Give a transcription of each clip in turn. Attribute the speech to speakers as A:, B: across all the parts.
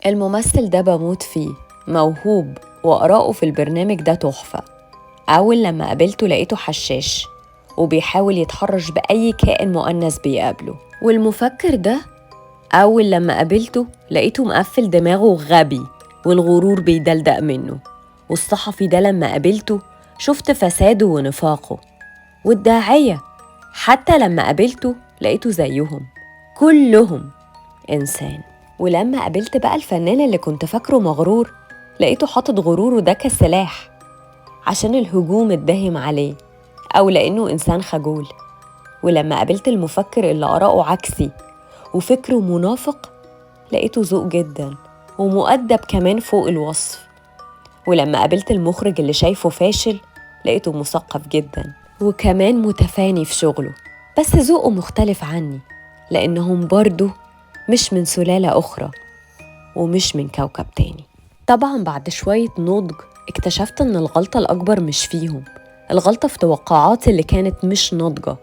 A: الممثل ده بموت فيه، موهوب، وآراءه في البرنامج ده تحفة. أول لما قابلته لقيته حشاش وبيحاول يتحرش بأي كائن مؤنث بيقابله. والمفكر ده أول لما قابلته لقيته مقفل دماغه غبي والغرور بيدلدق منه. والصحفي ده لما قابلته شفت فساده ونفاقه. والداعية حتى لما قابلته لقيته زيهم، كلهم إنسان. ولما قابلت بقى الفنان اللي كنت فاكره مغرور لقيته حاطط غروره ده كسلاح عشان الهجوم الداهم عليه أو لأنه إنسان خجول. ولما قابلت المفكر اللي آراءه عكسي وفكره منافق لقيته ذوق جدا ومؤدب كمان فوق الوصف. ولما قابلت المخرج اللي شايفه فاشل لقيته مثقف جدا وكمان متفاني في شغله، بس ذوقه مختلف عني لأنهم برضه مش من سلالة أخرى ومش من كوكب تاني. طبعاً بعد شوية نضج اكتشفت إن الغلطة الأكبر مش فيهم، الغلطة في توقعاتي اللي كانت مش ناضجة.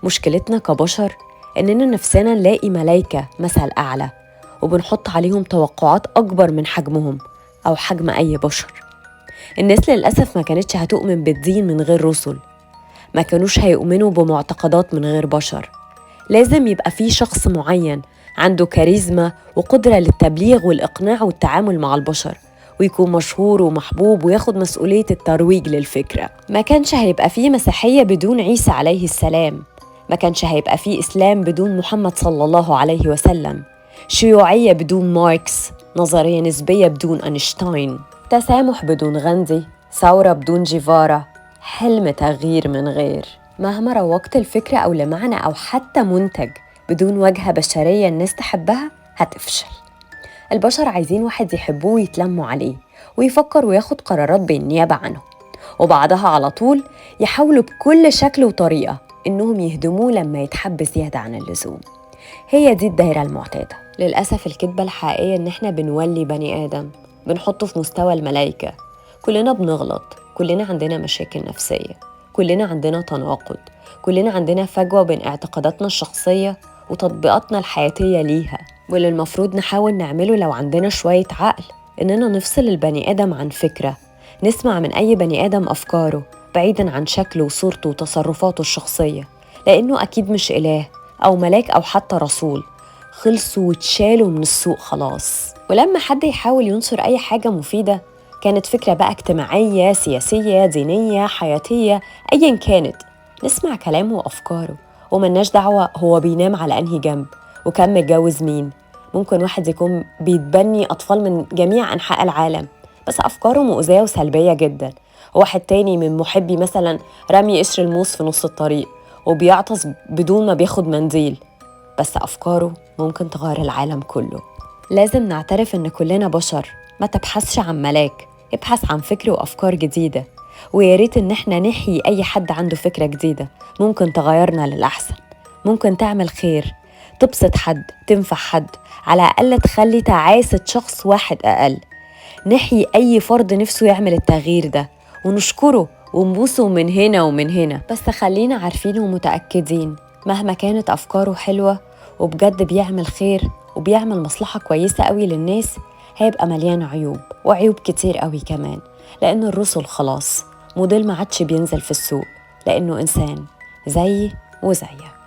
A: مشكلتنا كبشر إننا نفسنا نلاقي ملايكة مثل أعلى وبنحط عليهم توقعات أكبر من حجمهم أو حجم أي بشر. الناس للأسف ما كانتش هتؤمن بالدين من غير رسل، ما كانوش هيؤمنوا بمعتقدات من غير بشر. لازم يبقى في شخص معين عنده كاريزما وقدرة للتبليغ والإقناع والتعامل مع البشر ويكون مشهور ومحبوب وياخد مسؤولية الترويج للفكرة. ما كانش هيبقى فيه مسيحية بدون عيسى عليه السلام، ما كانش هيبقى فيه إسلام بدون محمد صلى الله عليه وسلم، شيوعية بدون ماركس، نظرية نسبية بدون أينشتاين، تسامح بدون غاندي، ثورة بدون جيفارا، حلم تغيير من غير. مهما روجت الفكرة أو لمعنى أو حتى منتج بدون واجهة بشرية الناس تحبها هتفشل. البشر عايزين واحد يحبوه ويتلموا عليه ويفكر وياخد قرارات بالنيابة عنه، وبعدها على طول يحاولوا بكل شكل وطريقة إنهم يهدموه لما يتحب زيادة عن اللزوم. هي دي الدايرة المعتادة. للأسف الكذبة الحقيقية إن إحنا بنولي بني آدم بنحطه في مستوى الملايكة. كلنا بنغلط، كلنا عندنا مشاكل نفسية، كلنا عندنا تناقض، كلنا عندنا فجوة بين اعتقاداتنا الشخصية وتطبيقاتنا الحياتية ليها. واللي المفروض نحاول نعمله لو عندنا شوية عقل إننا نفصل البني آدم عن فكرة، نسمع من أي بني آدم أفكاره بعيداً عن شكله وصورته وتصرفاته الشخصية، لأنه أكيد مش إله أو ملاك أو حتى رسول. خلصوا واتشالوا من السوق خلاص. ولما حد يحاول ينصر أي حاجة مفيدة، كانت فكرة بقى اجتماعية، سياسية، دينية، حياتية، أياً كانت، نسمع كلامه وأفكاره وملناش دعوة هو بينام على أنهي جنب وكان متجوز مين. ممكن واحد يكون بيتبني أطفال من جميع أنحاء العالم بس أفكاره مؤذية وسلبية جدا، وواحد تاني من محبي مثلا رمي قشر الموس في نص الطريق وبيعطس بدون ما بياخد منديل، بس أفكاره ممكن تغير العالم كله. لازم نعترف إن كلنا بشر، ما تبحثش عن ملاك، ابحث عن فكر وأفكار جديدة. وياريت إن احنا نحيي أي حد عنده فكرة جديدة ممكن تغيرنا للأحسن، ممكن تعمل خير، تبسط حد، تنفع حد، على الأقل تخلي تعاسة شخص واحد أقل. نحيي أي فرد نفسه يعمل التغيير ده ونشكره ونبوسه من هنا ومن هنا. بس خلينا عارفين ومتأكدين مهما كانت أفكاره حلوة وبجد بيعمل خير وبيعمل مصلحة كويسة قوي للناس، هيبقى مليان عيوب وعيوب كتير قوي كمان، لأن الرسل خلاص موديل ما عادش بينزل في السوق، لأنه إنسان زيي وزيك.